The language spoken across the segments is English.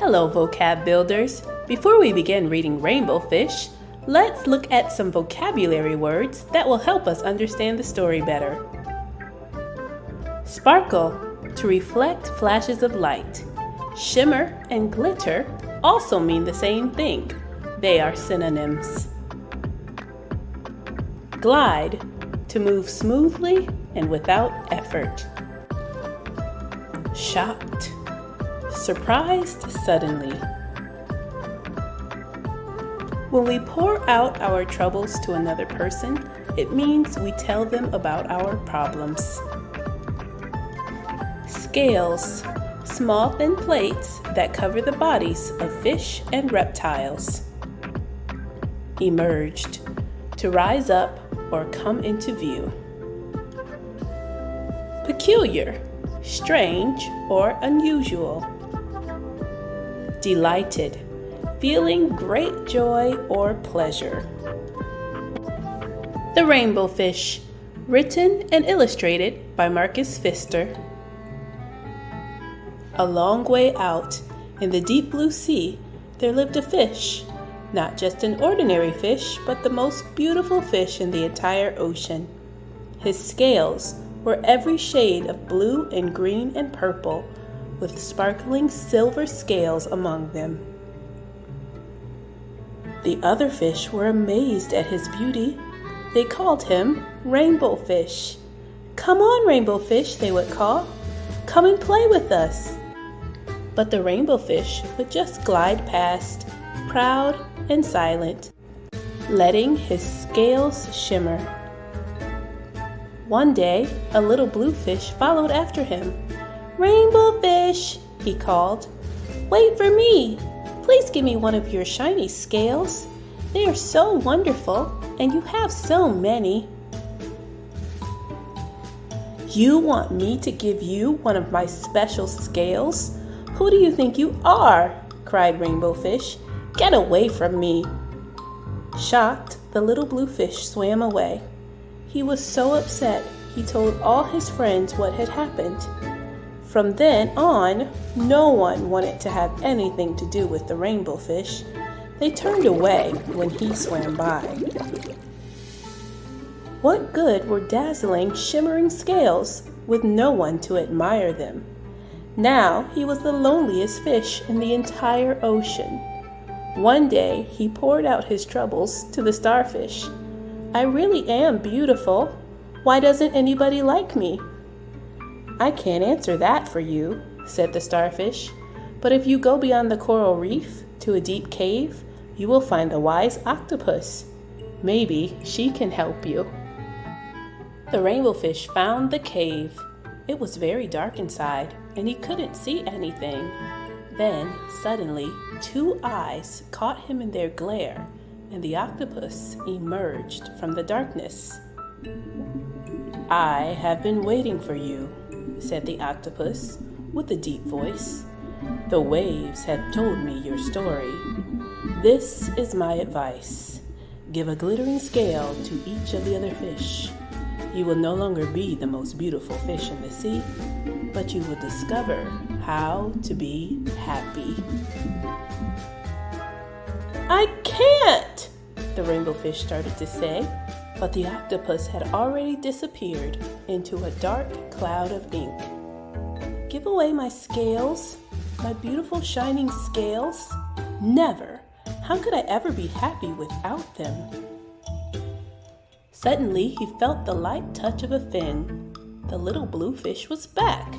Hello, vocab builders. Before we begin reading Rainbow Fish, let's look at some vocabulary words that will help us understand the story better. Sparkle, to reflect flashes of light. Shimmer and glitter also mean the same thing. They are synonyms. Glide, to move smoothly and without effort. Shocked, surprised suddenly. When we pour out our troubles to another person, it means we tell them about our problems. Scales, small thin plates that cover the bodies of fish and reptiles. Emerged, to rise up or come into view. Peculiar, strange or unusual. Delighted, feeling great joy or pleasure. The Rainbow Fish, written and illustrated by Marcus Pfister. A long way out in the deep blue sea, there lived a fish, not just an ordinary fish, but the most beautiful fish in the entire ocean. His scales were every shade of blue and green and purple, with sparkling silver scales among them. The other fish were amazed at his beauty. They called him Rainbow Fish. "Come on, Rainbow Fish," they would call. "Come and play with us." But the Rainbow Fish would just glide past, proud and silent, letting his scales shimmer. One day, a little blue fish followed after him. "Rainbow Fish," he called, "wait for me. Please give me one of your shiny scales. They are so wonderful, and you have so many." "You want me to give you one of my special scales? Who do you think you are?" cried Rainbow Fish. "Get away from me." Shocked, the little blue fish swam away. He was so upset, he told all his friends what had happened. From then on, no one wanted to have anything to do with the Rainbow Fish. They turned away when he swam by. What good were dazzling, shimmering scales with no one to admire them? Now he was the loneliest fish in the entire ocean. One day he poured out his troubles to the starfish. "I really am beautiful. Why doesn't anybody like me?" "I can't answer that for you," said the starfish. "But if you go beyond the coral reef to a deep cave, you will find a wise octopus. Maybe she can help you." The Rainbow Fish found the cave. It was very dark inside, and he couldn't see anything. Then, suddenly, two eyes caught him in their glare, and the octopus emerged from the darkness. "I have been waiting for you," said the octopus with a deep voice. "The waves have told me your story. This is my advice. Give a glittering scale to each of the other fish. You will no longer be the most beautiful fish in the sea, but you will discover how to be happy." "I can't," the Rainbow Fish started to say, but the octopus had already disappeared into a dark cloud of ink. "Give away my scales, my beautiful shining scales? Never! How could I ever be happy without them?" Suddenly he felt the light touch of a fin. The little blue fish was back.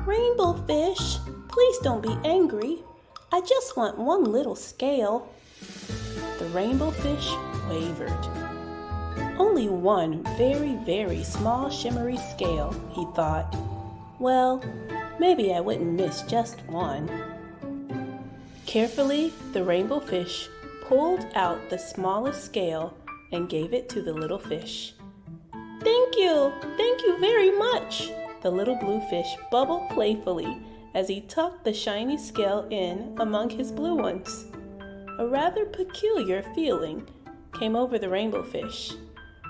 "Rainbow Fish, please don't be angry. I just want one little scale." The Rainbow Fish wavered. "Only one very, very small shimmery scale," he thought. "Well, maybe I wouldn't miss just one." Carefully, the Rainbow Fish pulled out the smallest scale and gave it to the little fish. Thank you very much," the little blue fish bubbled playfully as he tucked the shiny scale in among his blue ones. A rather peculiar feeling came over the Rainbow Fish.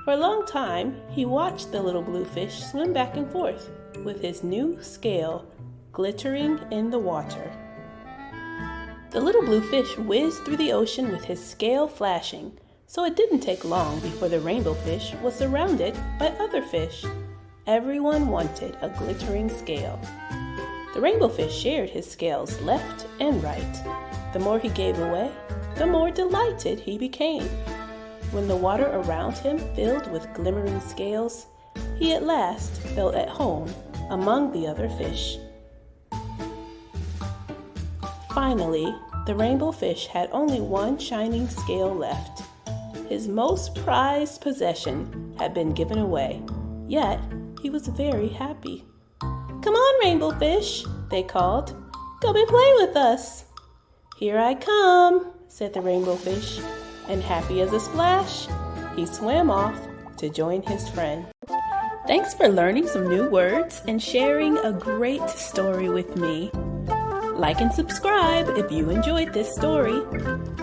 For a long time, he watched the little blue fish swim back and forth with his new scale glittering in the water. The little blue fish whizzed through the ocean with his scale flashing, so it didn't take long before the rainbow fish was surrounded by other fish. Everyone wanted a glittering scale. The rainbow fish shared his scales left and right. The more he gave away, the more delighted he became. When the water around him filled with glimmering scales, he at last felt at home among the other fish. Finally, the rainbow fish had only one shining scale left. His most prized possession had been given away, yet he was very happy. "Come on, rainbow fish," they called. "Come and play with us." "Here I come," said the rainbow fish, and happy as a splash, he swam off to join his friend. Thanks for learning some new words and sharing a great story with me. Like and subscribe if you enjoyed this story.